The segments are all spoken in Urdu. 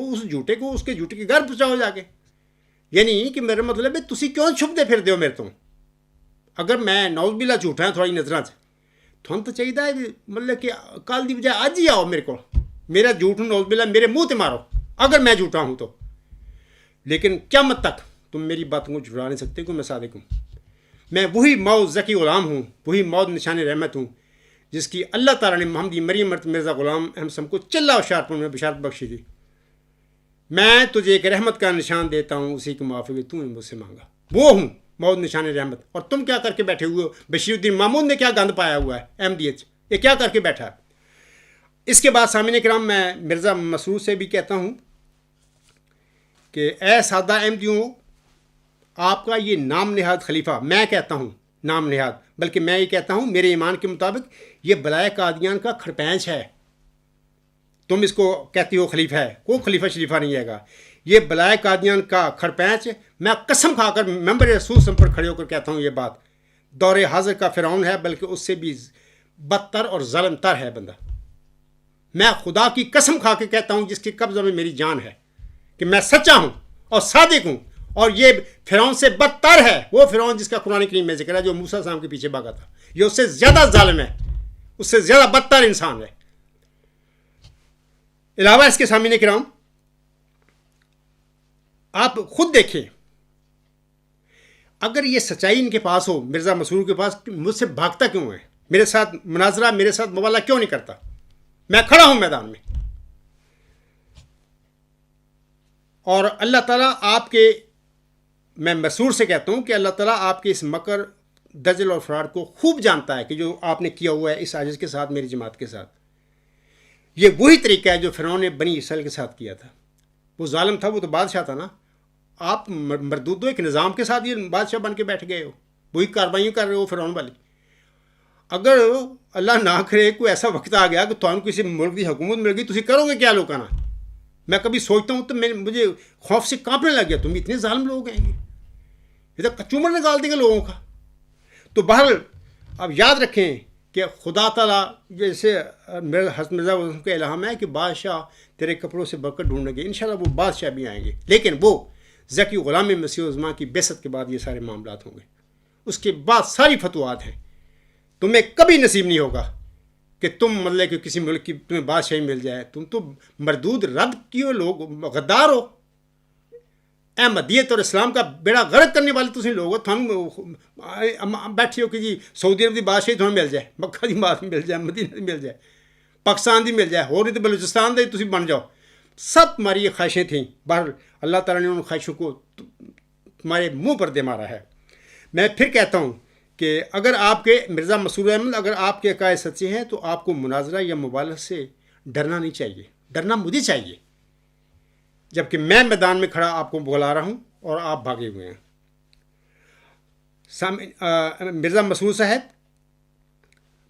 اس جھوٹے کو اس کے جھوٹے کے گھر پہنچاؤ جا کے. یعنی کہ میرا مطلب ہے تسی کیوں چھپتے پھرتے ہو میرے تو. اگر میں نعوذ باللہ جھوٹا ہاں تھوڑی نظروں سے تھوڑا تو چاہیے مطلب کہ کل کی بجائے اج ہی آؤ میرے کو, میرا جھوٹ نعوذ باللہ میرے منہ تے مارو اگر میں جھوٹا ہوں تو. لیکن قیامت تک تم میری باتوں کو جھٹلا نہیں سکتے کہ میں صادق ہوں. میں وہی موعظ ذکی غلام ہوں, وہی موعظ نشان رحمت ہوں جس کی اللہ تعالیٰ نے محمدی مریم مرزا غلام احمد سم کو چلا ہوشیارپور میں بشارت بخشی تھی. میں تجھے ایک رحمت کا نشان دیتا ہوں, اسی کے موافق تو نے مجھ سے مانگا. وہ ہوں موعظ نشان رحمت. اور تم کیا کر کے بیٹھے ہوئے ہو؟ بشیر الدین محمود نے کیا گند پایا ہوا ہے احمدیت, یہ کیا کر کے بیٹھا ہے؟ اس کے بعد سامعین کرام میں مرزا مسرور سے بھی کہتا ہوں کہ اے سادہ احمدیوں, آپ کا یہ نام نہاد خلیفہ, میں کہتا ہوں نام نہاد, بلکہ میں یہ کہتا ہوں میرے ایمان کے مطابق یہ بلائے قادیان کا کھڑپینچ ہے. تم اس کو کہتی ہو خلیفہ ہے, کوئی خلیفہ شریفہ نہیں ہے گا. یہ بلائے قادیان کا کھڑپینچ, میں قسم کھا کر ممبر رسول سم پر کھڑے ہو کر کہتا ہوں یہ بات, دور حاضر کا فرعون ہے بلکہ اس سے بھی بدتر اور ظالم تر ہے بندہ. میں خدا کی قسم کھا کے کہتا ہوں جس کے قبضہ میں میری جان ہے کہ میں سچا ہوں اور صادق ہوں, اور یہ فرعون سے بدتر ہے. وہ فرعون جس کا قرآن کریم میں ذکر ہے, جو موسیٰ السلام کے پیچھے بھاگا تھا, یہ اس سے زیادہ ظالم ہے, اس سے زیادہ بدتر انسان ہے. علاوہ اس کے سامعین کرام آپ خود دیکھیں, اگر یہ سچائی ان کے پاس ہو, مرزا مسرور کے پاس, مجھ سے بھاگتا کیوں ہے؟ میرے ساتھ مناظرہ, میرے ساتھ مبالغہ کیوں نہیں کرتا؟ میں کھڑا ہوں میدان میں. اور اللہ تعالیٰ آپ کے, میں مسرور سے کہتا ہوں کہ اللہ تعالیٰ آپ کے اس مکر, دجل اور فراڈ کو خوب جانتا ہے کہ جو آپ نے کیا ہوا ہے اس عاجز کے ساتھ, میری جماعت کے ساتھ. یہ وہی طریقہ ہے جو فرعون نے بنی اسرائیل کے ساتھ کیا تھا. وہ ظالم تھا, وہ تو بادشاہ تھا نا. آپ مردود ایک نظام کے ساتھ یہ بادشاہ بن کے بیٹھ گئے ہو, وہی کارروائیاں کر رہے ہو فرعون والی. اگر اللہ نہ کرے کوئی ایسا وقت آ گیا کہ تمہیں کسی ملک کی حکومت مل گئی, تھی کرو گے کیا لوگ نا؟ میں کبھی سوچتا ہوں تو مجھے خوف سے کانپنے لگ گیا, تم اتنے ظالم لوگ ہیں, یہ تو کچومر نکال دیں گے لوگوں کا. تو بہرحال اب یاد رکھیں کہ خدا تعالیٰ جیسے حضرت مرزا کا الہام ہے کہ بادشاہ تیرے کپڑوں سے برکت ڈھونڈیں گے, انشاءاللہ وہ بادشاہ بھی آئیں گے, لیکن وہ ذکی غلام مسیح الزمان کی بعثت کے بعد یہ سارے معاملات ہوں گے. اس کے بعد ساری فتوحات ہیں. تمہیں کبھی نصیب نہیں ہوگا کہ تم مطلب کہ کسی ملک کی تمہیں بادشاہی مل جائے. تم تو مردود رد کیوں لوگ, غدار ہو. احمدیت اور اسلام کا بیڑا غرق کرنے والے تم لوگ ہو. تم بیٹھے ہو کہ جی سعودی عرب کی بادشاہی تمہیں مل جائے, مکہ کی بات مل جائے, مدینہ کی مل جائے, پاکستان کی مل جائے, ہو نہیں تو بلوچستان کی تم بن جاؤ. سب تمہاری یہ خواہشیں تھیں. بہر اللہ تعالیٰ نے ان خواہشوں کو تمہارے منہ پر دے مارا ہے. میں پھر کہتا ہوں کہ اگر آپ کے مرزا مسرور احمد, اگر آپ کے عقائد سچے ہیں تو آپ کو مناظرہ یا مبالغہ سے ڈرنا نہیں چاہیے. ڈرنا مجھے چاہیے, جبکہ میں میدان میں کھڑا آپ کو بلا رہا ہوں اور آپ بھاگے ہوئے ہیں. مرزا مسرور صاحب,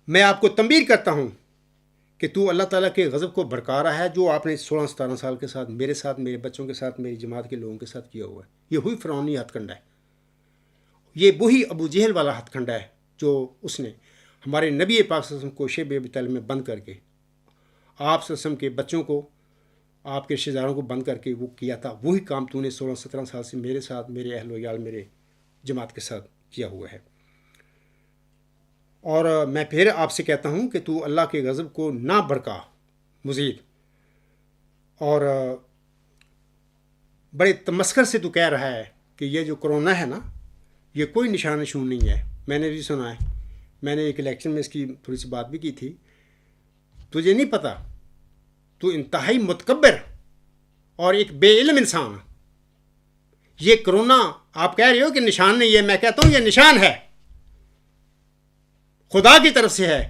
میں آپ کو تنبیہ کرتا ہوں کہ تو اللہ تعالیٰ کے غضب کو بھڑکا رہا ہے, جو آپ نے 16-17 سال کے ساتھ میرے ساتھ, میرے بچوں کے ساتھ, میری جماعت کے لوگوں کے ساتھ کیا ہوا ہے. یہ ہوئی فرعونی ہتھ کنڈا ہے. یہ وہی ابو جہل والا ہتھ کنڈا ہے جو اس نے ہمارے نبی پاک صلی اللہ علیہ وسلم کو شیب ابی طالب میں بند کر کے, آپ صلی اللہ علیہ وسلم کے بچوں کو, آپ کے رشتہ داروں کو بند کر کے وہ کیا تھا. وہی کام تو نے 16-17 سال سے میرے ساتھ, میرے اہل و عیال, میرے جماعت کے ساتھ کیا ہوا ہے. اور میں پھر آپ سے کہتا ہوں کہ تو اللہ کے غضب کو نہ بھڑکا مزید. اور بڑے تمسخر سے تو کہہ رہا ہے کہ یہ جو کرونا ہے نا, یہ کوئی نشان نشون نہیں ہے. میں نے بھی سنا ہے, میں نے ایک الیکشن میں اس کی تھوڑی سی بات بھی کی تھی. تجھے نہیں پتہ, تو انتہائی متکبر اور ایک بے علم انسان. یہ کرونا آپ کہہ رہے ہو کہ نشان نہیں ہے, میں کہتا ہوں یہ نشان ہے, خدا کی طرف سے ہے.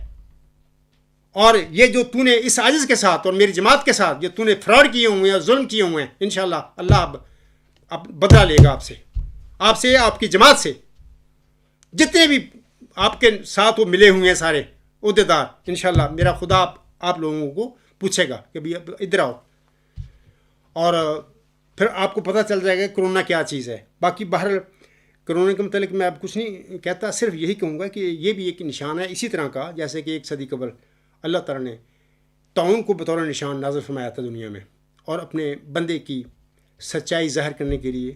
اور یہ جو تو نے اس عاجز کے ساتھ اور میری جماعت کے ساتھ جو تو نے فراڈ کیے ہوئے ہیں, ظلم کیے ہوئے ہیں, انشاءاللہ اللہ اب بدلہ لے گا آپ سے, آپ کی جماعت سے. جتنے بھی آپ کے ساتھ وہ ملے ہوئے ہیں سارے عہدیدار, انشاءاللہ میرا خدا آپ لوگوں کو پوچھے گا کہ بھئی ادھر آؤ, اور پھر آپ کو پتہ چل جائے گا کرونا کیا چیز ہے. باقی بہرحال کرونا کے متعلق میں اب کچھ نہیں کہتا, صرف یہی کہوں گا کہ یہ بھی ایک نشان ہے اسی طرح کا جیسے کہ 1 صدی قبل اللہ تعالیٰ نے طاعون کو بطور نشان نازل فرمایا تھا دنیا میں, اور اپنے بندے کی سچائی ظاہر کرنے کے لیے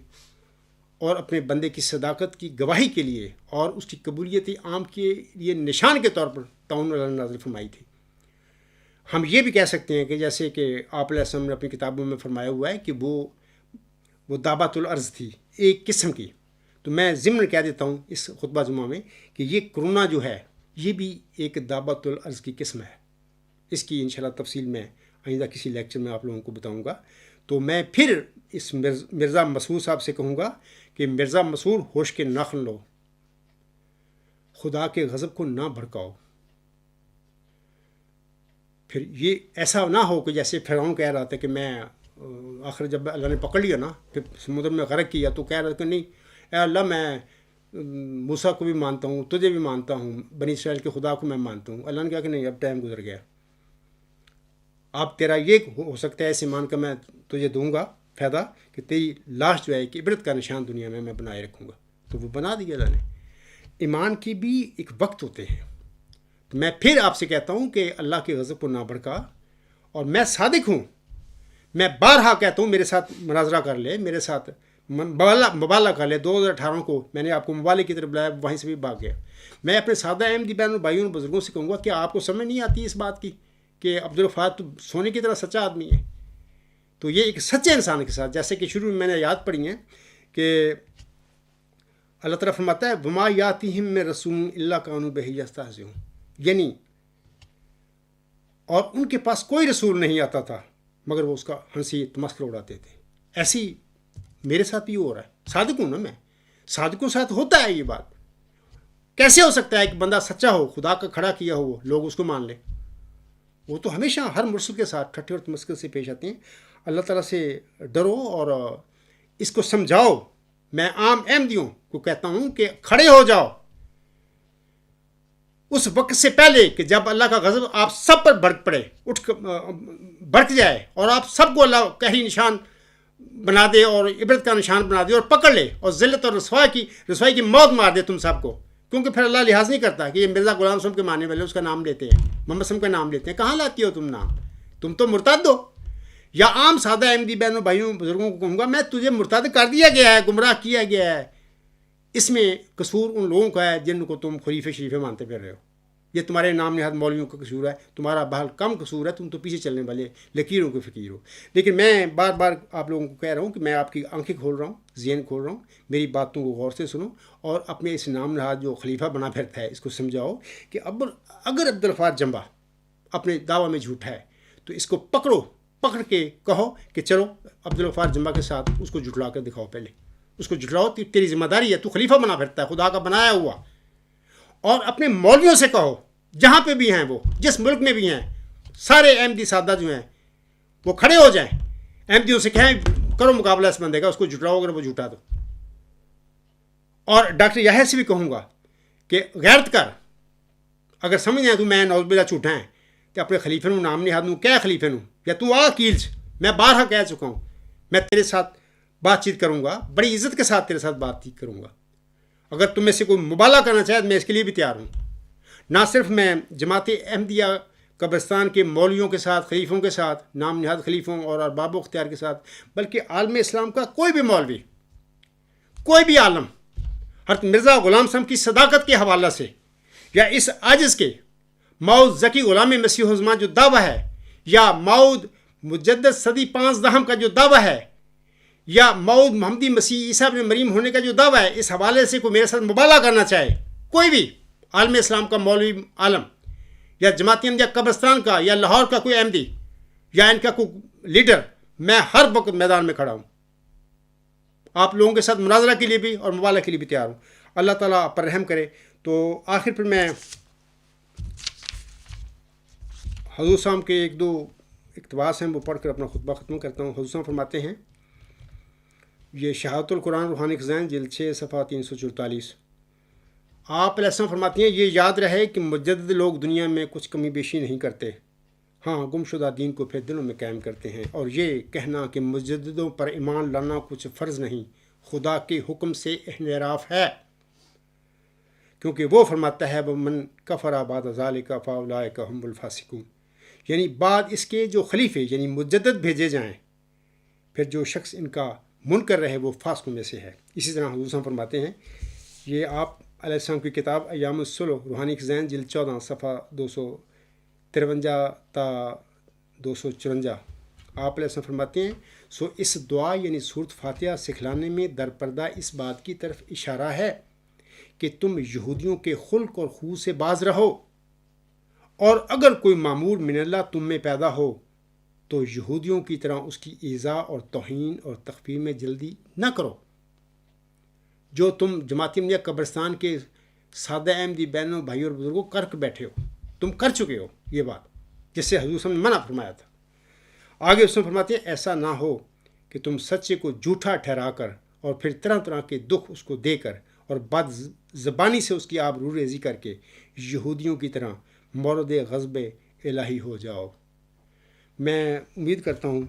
اور اپنے بندے کی صداقت کی گواہی کے لیے اور اس کی قبولیت عام کے لیے نشان کے طور پر تعاون اللہ نے نازل فرمائی تھی۔ ہم یہ بھی کہہ سکتے ہیں کہ جیسے کہ آپ علیہ السلام نے اپنی کتابوں میں فرمایا ہوا ہے کہ وہ دعوت الارض تھی ایک قسم کی۔ تو میں ضمن کہہ دیتا ہوں اس خطبہ جمعہ میں کہ یہ کرونا جو ہے یہ بھی ایک دعوت الارض کی قسم ہے۔ اس کی انشاءاللہ تفصیل میں آئندہ کسی لیکچر میں آپ لوگوں کو بتاؤں گا۔ تو میں پھر اس مرزا مسعود صاحب سے کہوں گا کہ مرزا مسعود ہوش کے ناخن لو، خدا کے غضب کو نہ بھڑکاؤ۔ پھر یہ ایسا نہ ہو کہ جیسے فرعون کہہ رہا تھا کہ میں آخر جب اللہ نے پکڑ لیا نا پھر سمندر میں غرق کیا تو کہہ رہا تھا کہ نہیں اے اللہ میں موسیٰ کو بھی مانتا ہوں، تجھے بھی مانتا ہوں، بنی اسرائیل کے خدا کو میں مانتا ہوں۔ اللہ نے کہا کہ نہیں اب ٹائم گزر گیا، اب تیرا یہ ہو سکتا ہے اس ایمان کا میں تجھے دوں گا فائدہ کہ تیری لاش جو ہے کہ عبرت کا نشان دنیا میں بنائے رکھوں گا۔ تو وہ بنا دیا اللہ نے۔ ایمان کی بھی ایک وقت ہوتے ہیں۔ تو میں پھر آپ سے کہتا ہوں کہ اللہ کے غضب کو نہ بھڑکا، اور میں صادق ہوں، میں بارہا کہتا ہوں میرے ساتھ مناظرہ کر لے، میرے ساتھ مبالغہ کر لے۔ 2018 کو میں نے آپ کو مبالغے کی طرف بلایا، وہیں سے بھی بھاگ گیا۔ میں اپنے سادہ احمدی بہنوں بھائیوں اور بزرگوں سے کہوں گا کہ آپ کو سمجھ نہیں آتی اس بات کی کہ عبدالغفار تو سونے کی طرح سچا آدمی ہے۔ تو یہ ایک سچے انسان کے ساتھ، جیسے کہ شروع میں نے یاد پڑھی ہیں کہ اللہ تعالیٰ فرماتا ہے وما یاتیہم من رسول الا کانوا بہ یستہزئون، یعنی اور ان کے پاس کوئی رسول نہیں آتا تھا مگر وہ اس کا ہنسی تمسخر اڑاتے تھے۔ ایسی میرے ساتھ بھی ہو رہا ہے۔ صادق ہوں نا میں، صادقوں کے ساتھ ہوتا ہے یہ بات۔ کیسے ہو سکتا ہے کہ بندہ سچا ہو، خدا کا کھڑا کیا ہو، لوگ اس کو مان لیں؟ وہ تو ہمیشہ ہر مرسل کے ساتھ ٹھٹے اور تمسخر سے پیش آتے ہیں۔ اللہ تعالیٰ سے ڈرو اور اس کو سمجھاؤ۔ میں عام احمدیوں کو کہتا ہوں کہ کھڑے ہو جاؤ اس وقت سے پہلے کہ جب اللہ کا غضب آپ سب پر بھڑک پڑے، بھڑک جائے اور آپ سب کو اللہ قہری نشان بنا دے اور عبرت کا نشان بنا دے اور پکڑ لے اور ذلت اور رسوائی کی موت مار دے تم سب کو۔ کیونکہ پھر اللہ لحاظ نہیں کرتا کہ یہ مرزا غلام صاحب کے ماننے والے اس کا نام لیتے ہیں، محمد صاحب کا نام لیتے ہیں۔ کہاں لاتی ہو تم نام؟ تم تو مرتد ہو۔ یا عام سادہ احمدی بہنوں بھائیوں بزرگوں کو کہوں گا میں تجھے مرتد کر دیا گیا ہے، گمراہ کیا گیا ہے۔ اس میں قصور ان لوگوں کا ہے جن کو تم خلیفہ شریفہ مانتے پھر رہے ہو۔ یہ تمہارے نام نہاد مولویوں کا قصور ہے، تمہارا بہت کم قصور ہے، تم تو پیچھے چلنے والے لکیروں کے فقیر ہو۔ لیکن میں بار بار آپ لوگوں کو کہہ رہا ہوں کہ میں آپ کی آنکھیں کھول رہا ہوں، ذہن کھول رہا ہوں، میری باتوں کو غور سے سنو اور اپنے اس نام نہاد جو خلیفہ بنا پھرتا ہے اس کو سمجھاؤ کہ اگر عبدالغفار جمبہ اپنے دعویٰ میں جھوٹا ہے تو اس کو پکڑ کے کہو کہ چلو عبدالغفار جمبہ کے ساتھ اس کو جھٹلا کر دکھاؤ، پہلے اس کو جھٹلاؤ، تیری ذمہ داری ہے، تو خلیفہ بنا پھرتا ہے خدا کا بنایا ہوا۔ اور اپنے مولویوں سے کہو جہاں پہ بھی ہیں، وہ جس ملک میں بھی ہیں، سارے احمدی سادہ جو ہیں وہ کھڑے ہو جائیں، احمدیوں سے کہیں کرو مقابلہ اس بندے کا، اس کو جھٹلاؤ اگر وہ جھوٹا تو۔ اور ڈاکٹر یحییٰ سے بھی کہوں گا کہ غیرت کر، اگر سمجھ آئے تو میں نعوذ باللہ جھوٹا ہیں تو اپنے خلیفے نوں نام نہیں ہاتھ کیا خلیفے نوں یا تو آ کیلچ، میں بارہا کہہ چکا ہوں میں تیرے ساتھ بات چیت کروں گا، بڑی عزت کے ساتھ تیرے ساتھ بات چیت کروں گا۔ اگر تم میں سے کوئی مبالغہ کرنا چاہے تو میں اس کے لیے بھی تیار ہوں۔ نہ صرف میں جماعت احمدیہ قبرستان کے مولویوں کے ساتھ، خلیفوں کے ساتھ، نام نہاد خلیفوں اور ارباب و اختیار کے ساتھ، بلکہ عالم اسلام کا کوئی بھی مولوی، کوئی بھی عالم حضرت مرزا غلام صاحب کی صداقت کے حوالہ سے یا اس عاجز کے ماؤد ذکی غلام مسیح الزمان جو دعویٰ ہے، یا ماؤد مجدد صدی 5 کا جو دعویٰ ہے، یا ماؤد محمدی مسیح عیسیٰ ابن مریم ہونے کا جو دعویٰ ہے، اس حوالے سے کوئی میرے ساتھ مبالغہ کرنا چاہے، کوئی بھی عالم اسلام کا مولوی عالم یا جماعت احمدیہ قبرستان کا یا لاہور کا کوئی احمدی یا ان کا کوئی لیڈر، میں ہر وقت میدان میں کھڑا ہوں، آپ لوگوں کے ساتھ مناظرہ کے لیے بھی اور مبالغہ کے لیے بھی تیار ہوں۔ اللہ تعالیٰ آپ پر رحم کرے۔ تو آخر پر میں حضور صاحب کے 1-2 اقتباس ہیں وہ پڑھ کر اپنا خطبہ ختم کرتا ہوں۔ حضور صاحب فرماتے ہیں، یہ شہادت القرآن روحانی خزائن جلد 6 صفحہ 344، آپ علیہ السلام فرماتی ہیں یہ یاد رہے کہ مجدد لوگ دنیا میں کچھ کمی بیشی نہیں کرتے، ہاں گمشدہ دین کو پھر دلوں میں قائم کرتے ہیں، اور یہ کہنا کہ مجددوں پر ایمان لانا کچھ فرض نہیں، خدا کے حکم سے انحراف ہے، کیونکہ وہ فرماتا ہے وَمَنْ كَفَرَ بَعْدَ ذَلِكَ فَأُولَٰئِكَ هُمُ الْفَاسِقُونَ، یعنی بعد اس کے جو خلیفے یعنی مجدد بھیجے جائیں پھر جو شخص ان کا منکر رہے وہ فاسقوں میں سے ہے۔ اسی طرح حضور صلی اللہ علیہ وسلم فرماتے ہیں، یہ آپ علیہ السلام کی کتاب ایام الصلح روحانی خزائن جلد 14 صفحہ 253 تا 254، آپ علیہ السلام فرماتے ہیں، سو اس دعا یعنی سورۃ فاتحہ سکھلانے میں در پردہ اس بات کی طرف اشارہ ہے کہ تم یہودیوں کے خلق اور خو سے باز رہو، اور اگر کوئی معمور من اللہ تم میں پیدا ہو تو یہودیوں کی طرح اس کی ایذا اور توہین اور تخفیر میں جلدی نہ کرو، جو تم جماعت احمدیہ قبرستان کے سادہ احمدی بہنوں بھائیوں اور بزرگوں کر کے بیٹھے ہو، تم کر چکے ہو یہ بات جس سے حضور صلی اللہ علیہ وسلم نے منع فرمایا تھا۔ آگے اس میں فرماتے ہیں، ایسا نہ ہو کہ تم سچے کو جھوٹا ٹھہرا کر اور پھر طرح طرح کے دکھ اس کو دے کر اور بد زبانی سے اس کی آبرو ریزی کر کے یہودیوں کی طرح مورد غضب الہی ہو جاؤ۔ میں امید کرتا ہوں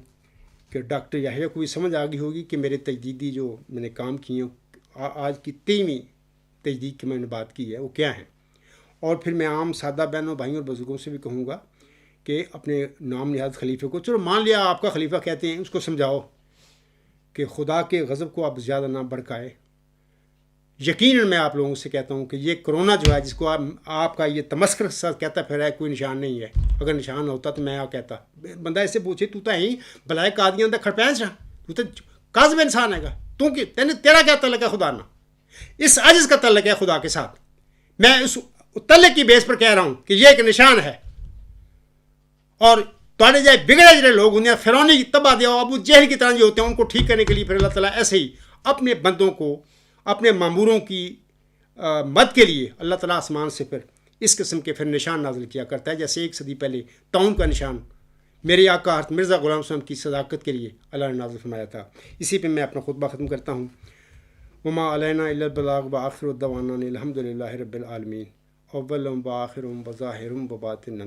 کہ ڈاکٹر یحییٰ کو بھی سمجھ آ گئی ہوگی کہ میرے تجدیدی جو میں نے کام کیے ہیں، آج کی 23ویں تجدید کی میں نے بات کی ہے وہ کیا ہے۔ اور پھر میں عام سادہ بہنوں بھائیوں اور بزرگوں سے بھی کہوں گا کہ اپنے نام نہاد خلیفے کو، چلو مان لیا آپ کا خلیفہ کہتے ہیں، اس کو سمجھاؤ کہ خدا کے غضب کو آپ زیادہ نہ بڑکائے۔ یقیناً میں آپ لوگوں سے کہتا ہوں کہ یہ کرونا جو ہے جس کو آپ کا یہ تمسخر ساتھ کہتا پھر ہے، کوئی نشان نہیں ہے۔ اگر نشان ہوتا تو میں کہتا، بندہ ایسے پوچھے تو ہی بلائے قادیاں دا کھڑپینس رہا، تو کاذب انسان ہے گا، تو کہ تیرا کیا تعلق ہے خدا نہ؟ اس عجز کا تعلق ہے خدا کے ساتھ۔ میں اس تعلق کی بیس پر کہہ رہا ہوں کہ یہ ایک نشان ہے، اور تھوڑے جائے بگڑے جڑے لوگ انہیں فرعونی تباہ دیا ابو جہل کی طرح جو ہوتے ہیں ان کو ٹھیک کرنے کے لیے پھر اللہ تعالیٰ ایسے ہی اپنے بندوں کو، اپنے ماموروں کی مدد کے لیے اللہ تعالیٰ آسمان سے پھر اس قسم کے پھر نشان نازل کیا کرتا ہے، جیسے 1 صدی پہلے ٹاؤن کا نشان میرے آقا حضرت مرزا غلام حسین کی صداقت کے لیے اللہ نے نازل فرمایا تھا۔ اسی پہ میں اپنا خطبہ ختم کرتا ہوں۔ وما علینا الا البلاغ وآخر الدعوانا الحمد للہ رب العالمین، اولم وآخرم وظاہرم وباطنا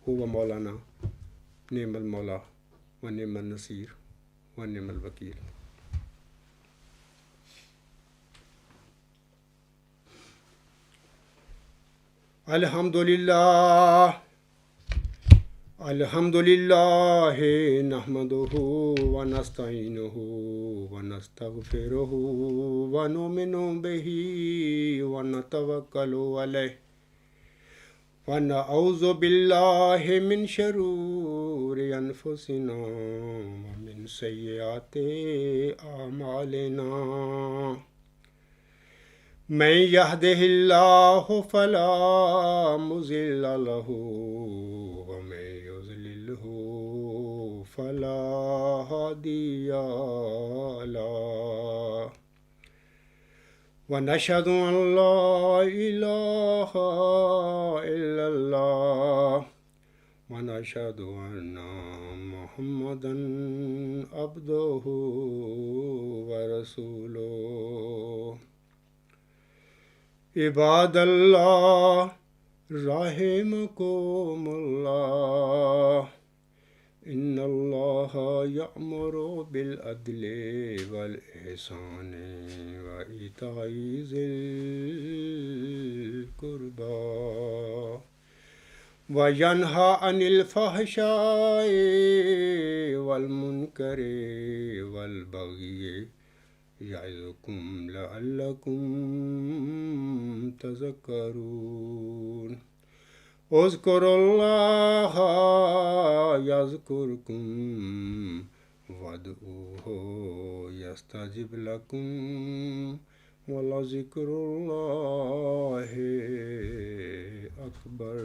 هو مولانا نعم المولا ونعم النصیر ونعم الوکیل۔ الحمد للہ نحمدہ ونستعینہ ونستغفرہ ونؤمن بہ ونتوکل علیہ ونعوذ باللہ من شرور انفسنا ومن سیئات اعمالنا، من یہدہ اللہ فلا مضل لہ ومن یضللہ فلا ہادی لہ، ونشہد ان لا الہ الا اللہ ونشہد ان محمدا عبدہ ورسولہ۔ عباد اللہ رحمکم اللہ، ان اللہ یأمر بالعدل والاحسان وایتاء ذی القربی وینہی عن الفحشاء والمنکر والبغی یعظکم لعلکم تذکرون۔ اذکروا اللہ یذکرکم وادعوہ یستجب لکم ولذکر اللہ اکبر۔